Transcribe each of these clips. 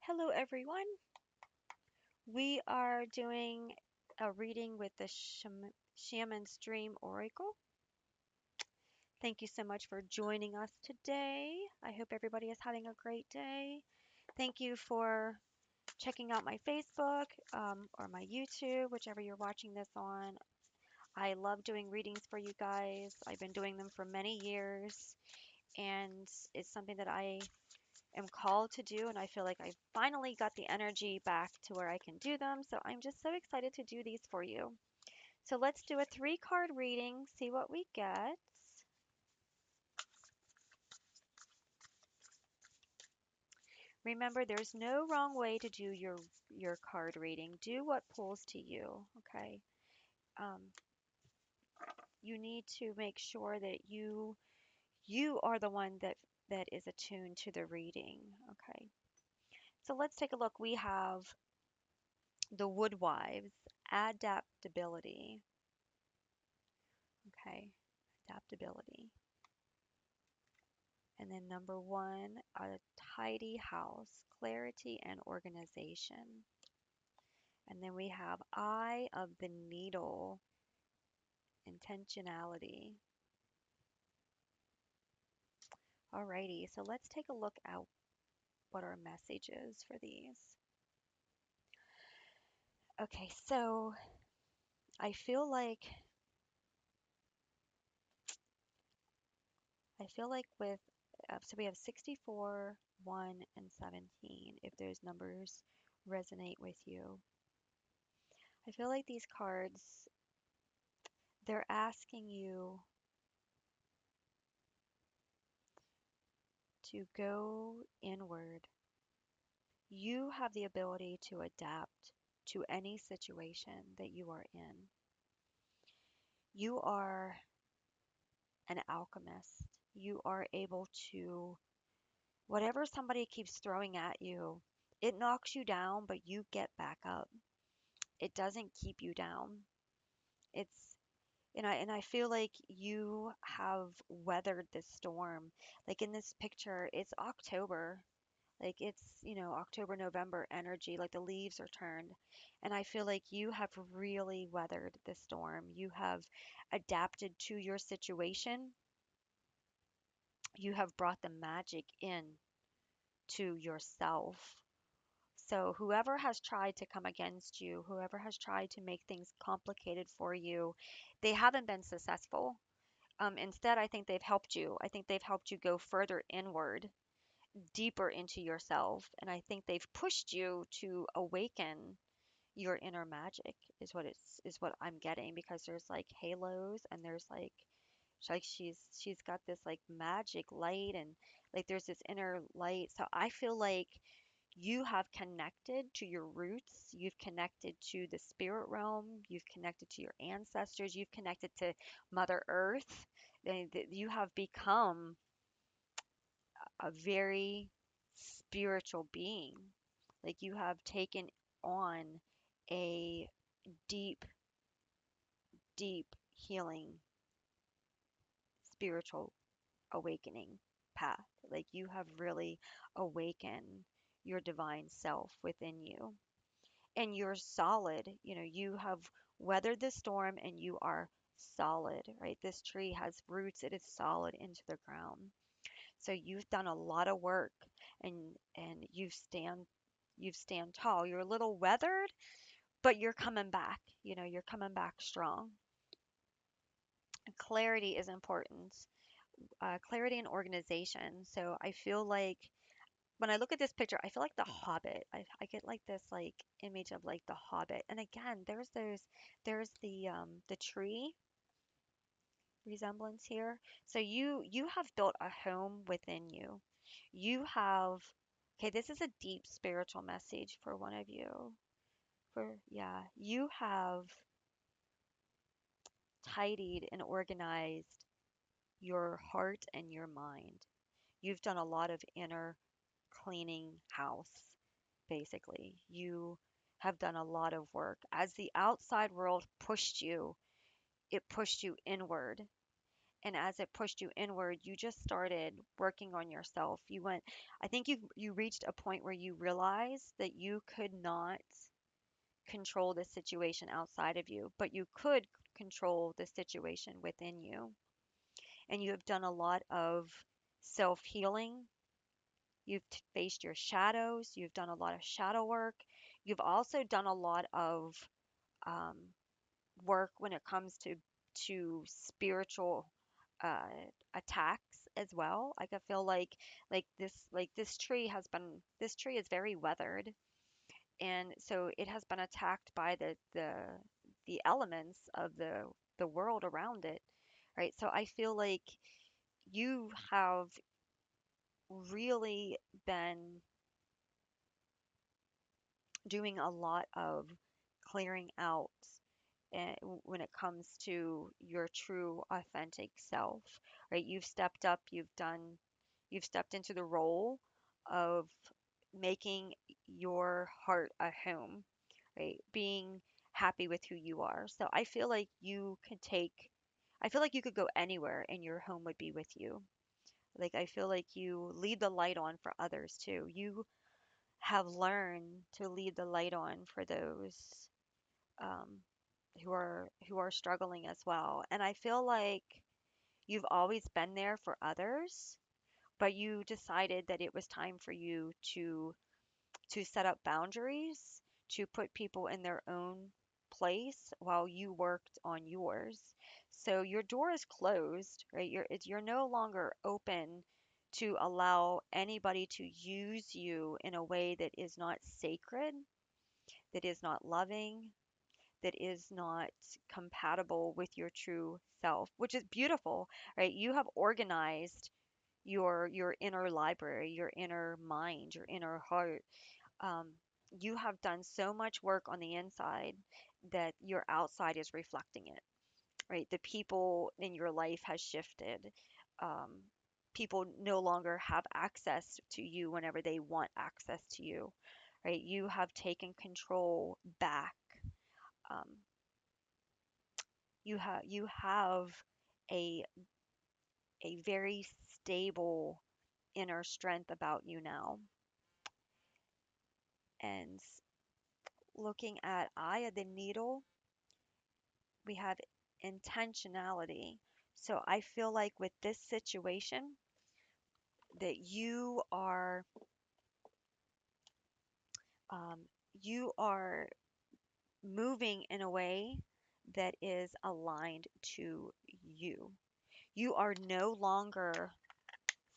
Hello, everyone. We are doing a reading with the Shaman's Dream Oracle. Thank you so much for joining us today. I hope everybody is having a great day. Thank you for checking out my Facebook or my YouTube, whichever you're watching this on. I love doing readings for you guys. I've been doing them for many years, and it's something that I am called to do, and I feel like I finally got the energy back to where I can do them. So I'm just so excited to do these for you. So let's do a three-card reading, see what we get. Remember, there's no wrong way to do your card reading. Do what pulls to you, okay? Um, you need to make sure that you are the one that is attuned to the reading, okay? So let's take a look. We have the Woodwives, adaptability. Okay, adaptability. And then number one, a tidy house, clarity and organization. And then we have eye of the needle, intentionality. Alrighty, so let's take a look at what our message is for these. Okay, so I feel like with so we have 64, 1, and 17. If those numbers resonate with you, I feel like these cards, they're asking you to go inward. You have the ability to adapt to any situation that you are in. You are an alchemist. You are able to, whatever somebody keeps throwing at you, it knocks you down, but you get back up. It doesn't keep you down. It's, and I feel like you have weathered this storm. Like in this picture, it's October. Like it's, October, November energy, like the leaves are turned. And I feel like you have really weathered the storm. You have adapted to your situation. You have brought the magic in to yourself. So whoever has tried to come against you, whoever has tried to make things complicated for you, they haven't been successful. Instead, I think they've helped you. I think they've helped you go further inward, deeper into yourself, and I think they've pushed you to awaken your inner magic is what I'm getting, because there's like halos, and there's like she's got this like magic light, and like there's this inner light. So I feel like you have connected to your roots, you've connected to the spirit realm, you've connected to your ancestors, you've connected to Mother Earth, and that you have become a very spiritual being. Like you have taken on a deep, deep healing spiritual awakening path. Like you have really awakened your divine self within you. And you're solid. You have weathered the storm and you are solid, right? This tree has roots, it is solid into the ground. So you've done a lot of work, and you've stand tall. You're a little weathered, but you're coming back. You're coming back strong. Clarity is important. Clarity and organization. So I feel like when I look at this picture, I feel like the Hobbit. I get like this like image of like the Hobbit. And again, there's the tree resemblance here. So you have built a home within you. You have, okay, this is a deep spiritual message for one of you. Yeah, you have tidied and organized your heart and your mind. You've done a lot of inner cleaning house, basically. You have done a lot of work. As the outside world pushed you, it pushed you inward. And as it pushed you inward, you just started working on yourself. I think you reached a point where you realized that you could not control the situation outside of you, but you could control the situation within you. And you have done a lot of self healing. You've faced your shadows. You've done a lot of shadow work. You've also done a lot of um, work when it comes to spiritual uh, attacks as well. Like I feel like this tree is very weathered, and so it has been attacked by the elements of the world around it, right? So I feel like you have really been doing a lot of clearing out when it comes to your true authentic self, right? You've stepped into the role of making your heart a home, right? Being happy with who you are. So I feel like you could go anywhere and your home would be with you. Like I feel like you lead the light on for others too. You have learned to lead the light on for those um, who are struggling as well. And I feel like you've always been there for others, but you decided that it was time for you to set up boundaries, to put people in their own place while you worked on yours. So your door is closed, right? You're no longer open to allow anybody to use you in a way that is not sacred, that is not loving, that is not compatible with your true self, which is beautiful, right? You have organized your inner library, your inner mind, your inner heart. um, you have done so much work on the inside that your outside is reflecting it, right? The people in your life has shifted. Um, People no longer have access to you whenever they want access to you, right? You have taken control back. Um, you have a a very stable inner strength about you now. And looking at eye of the needle, we have intentionality. So I feel like with this situation that um, you are moving in a way that is aligned to you. You are no longer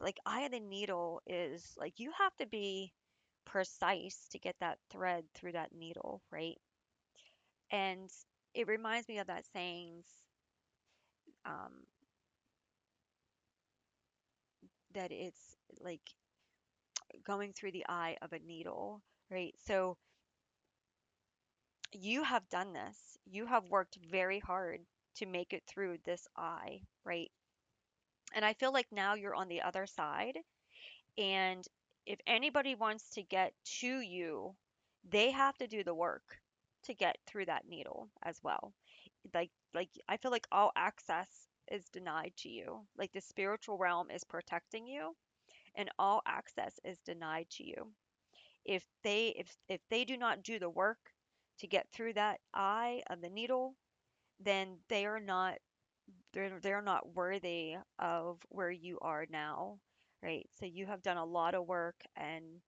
like eye of the needle is like you have to be precise to get that thread through that needle, right? And it reminds me of that sayings um, that it's like going through the eye of a needle, right? So you have done this. You have worked very hard to make it through this eye, right? And I feel like now you're on the other side. And if anybody wants to get to you, they have to do the work to get through that needle as well. Like I feel like all access is denied to you. Like the spiritual realm is protecting you and all access is denied to you. If they do not do the work to get through that eye of the needle, then they're not worthy of where you are now, right? So you have done a lot of work and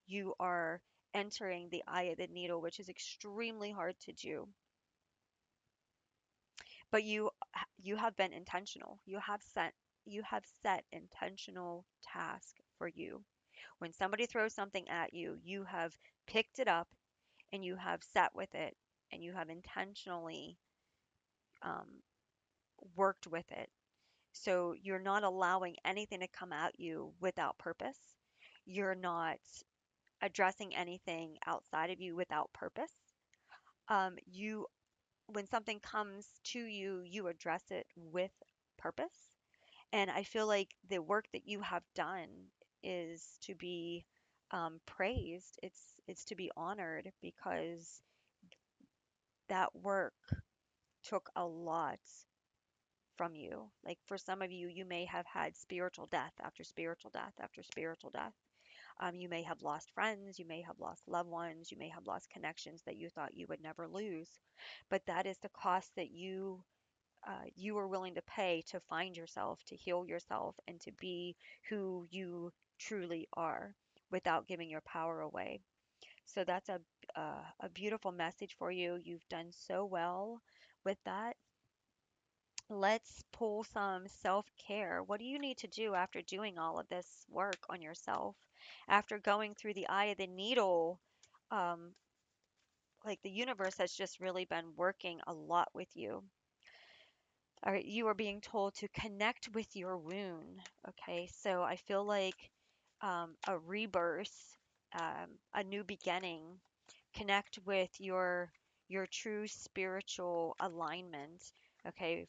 you are entering the eye of the needle, which is extremely hard to do. But you have been intentional. You have set intentional task for you. When somebody throws something at you, you have picked it up and you have sat with it and you have intentionally um, worked with it. So you're not allowing anything to come at you without purpose. You're not addressing anything outside of you without purpose. You, when something comes to you, you address it with purpose. And I feel like the work that you have done is to be praised. It's to be honored because that work took a lot. from you. Like for some of you, you may have had spiritual death after spiritual death after spiritual death. You may have lost friends, you may have lost loved ones, you may have lost connections that you thought you would never lose. But that is the cost that you are willing to pay to find yourself, to heal yourself, and to be who you truly are without giving your power away. So that's a beautiful message for you. You've done so well with that. Let's pull some self care. What do you need to do after doing all of this work on yourself? After going through the eye of the needle, um, like the universe has just really been working a lot with you. All right, you are being told to connect with your wound. Okay, so I feel like a rebirth, a new beginning. Connect with your true spiritual alignment. Okay,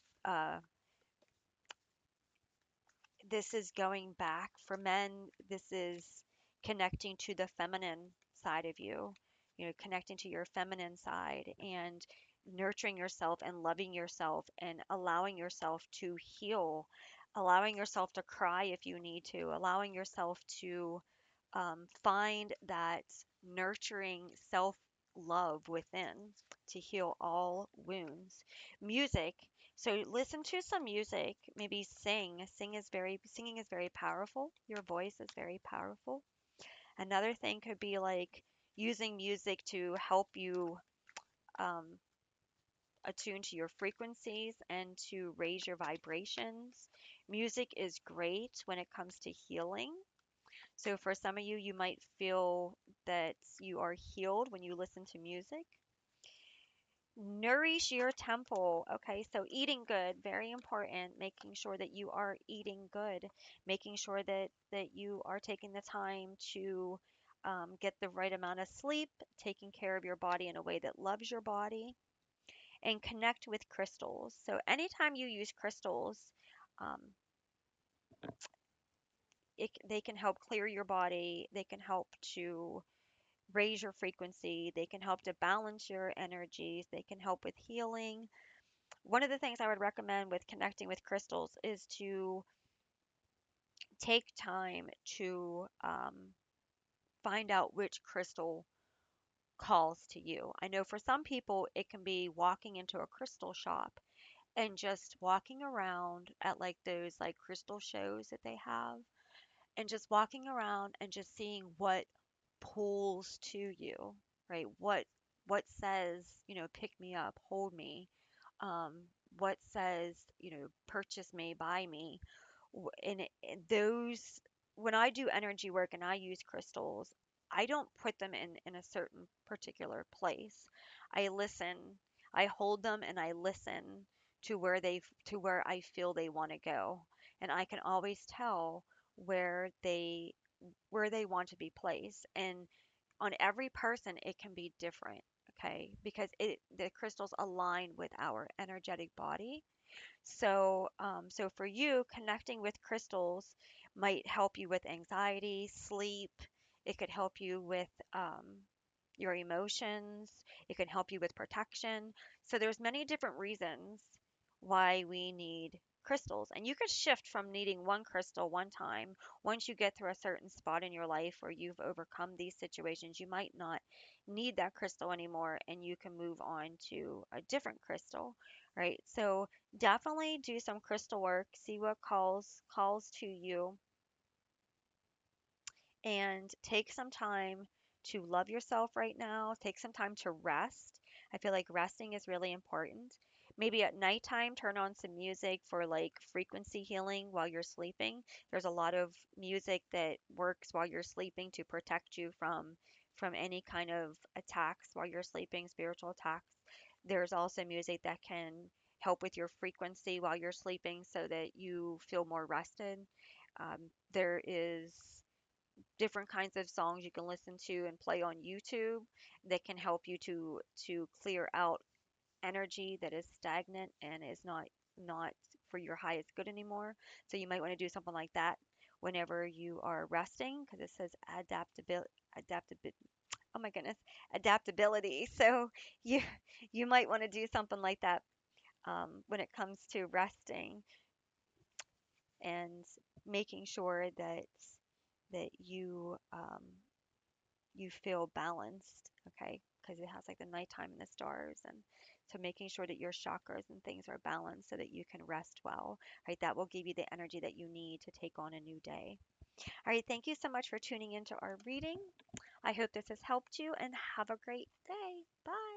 this is going back for men. This is connecting to the feminine side of you, connecting to your feminine side and nurturing yourself and loving yourself and allowing yourself to heal, allowing yourself to cry if you need to, allowing yourself to find that nurturing self love within to heal all wounds. Music, so listen to some music, maybe sing. Singing is very powerful. Your voice is very powerful. Another thing could be like using music to help you um, attune to your frequencies and to raise your vibrations. Music is great when it comes to healing. So for some of you, you might feel that you are healed when you listen to music. Nourish your temple. Okay, so eating good, very important. Making sure that you are eating good, making sure that you are taking the time to get the right amount of sleep, taking care of your body in a way that loves your body, and connect with crystals. So anytime you use crystals, um, they can help clear your body. They can help to raise your frequency. They can help to balance your energies. They can help with healing. One of the things I would recommend with connecting with crystals is to take time to find out which crystal calls to you. I know for some people, it can be walking into a crystal shop and just walking around at like those like crystal shows that they have and just walking around and just seeing what pulls to you, right? What says, pick me up, hold me, um, what says, purchase me, buy me. And those, when I do energy work and I use crystals, I don't put them in a certain particular place. I listen, I hold them and I listen to where I feel they want to go. And I can always tell where they want to be placed. And on every person, it can be different, okay? Because the crystals align with our energetic body. So for you, connecting with crystals might help you with anxiety, sleep. It could help you with your emotions. It can help you with protection. So there's many different reasons why we need crystals. And you could shift from needing one crystal one time. Once you get through a certain spot in your life where you've overcome these situations, you might not need that crystal anymore and you can move on to a different crystal, right? So definitely do some crystal work, see what calls to you, and take some time to love yourself right now. Take some time to rest. I feel like resting is really important. Maybe at nighttime, turn on some music for like frequency healing while you're sleeping. There's a lot of music that works while you're sleeping to protect you from any kind of attacks while you're sleeping, spiritual attacks. There's also music that can help with your frequency while you're sleeping so that you feel more rested. There is different kinds of songs you can listen to and play on YouTube that can help you to clear out energy that is stagnant and is not for your highest good anymore. So you might want to do something like that whenever you are resting because it says adaptability. Oh my goodness, adaptability. So you you might want to do something like that when it comes to resting and making sure that you feel balanced, okay? Because it has like the nighttime and the stars, and so making sure that your chakras and things are balanced so that you can rest well, right? That will give you the energy that you need to take on a new day. All right, thank you so much for tuning into our reading. I hope this has helped you and have a great day. Bye.